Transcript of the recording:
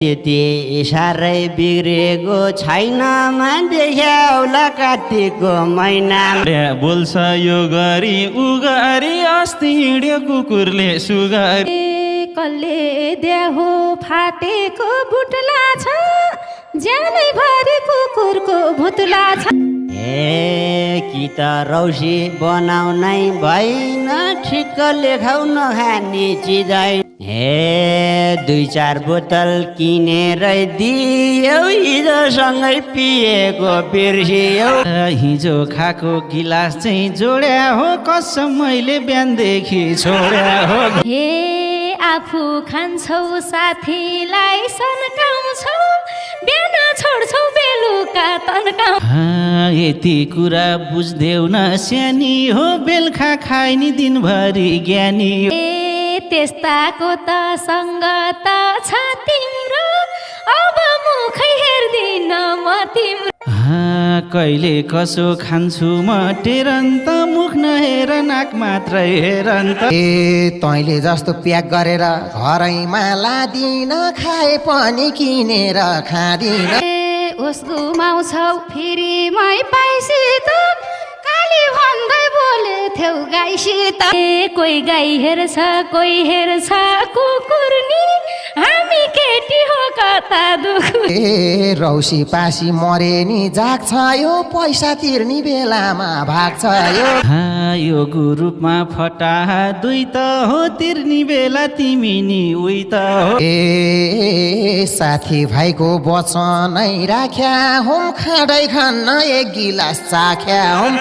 त्यति साह्रै बिग्रेको छैन देख्याउला कात्तिकको महिना बोल्छ यो गरी उ गरी अस्ति हिँड्यो कुकुरले सुगरी कसले देहो फाटेको बुटला छ ज्यानै भरि कुकुरको भुतला छ कि त रौसी बनाउनै भएन ठिक्क लेखाउन खाने चिजै दुई चार बोतल किनेर दियौ हिजोसँगै पिएको बिर्सियौ हिजो खाएको गिलास चाहिँ जोड्या हो कसम मैले बिहानदेखि छोड्या हो हे आफू खान्छौ साथीलाई सन्काउँछौ बिहान छोड्छौ बेलुका तन्काउ यति कुरा बुझ्देऊ न सानी हो बेलुका खाइ नि दिनभरि ज्ञानी त्यस्ताको त सङ्गत छ तिम्रो अब मुखै हेर्दिन म तिम्रो कहिले कसो खान्छु म टेरन्त मुख नहेर नाक मात्रै हेरन्त तैँले जस्तो प्याक गरेर घरैमा लादिन खाए पनि किनेर खाँदिन ओस गुमाउँछौ फेरिमै पाइसी त काली भन्दै बोले थेउ गाईसित कोही गाई हेर्छ कोही हेर्छ कुकुर नि हामी केटी हो कता दुख रौसी पासी मरे नि जाग्छ यो पैसा तिर्ने बेलामा भाग्छ यो ग्रुपमा फटा दुई त हो तिर्ने बेला तिमी नि उही त हो साथी भाइको वचनै राख्या हुँ खाँदै खान्न एक गिलास चाख्या हुँ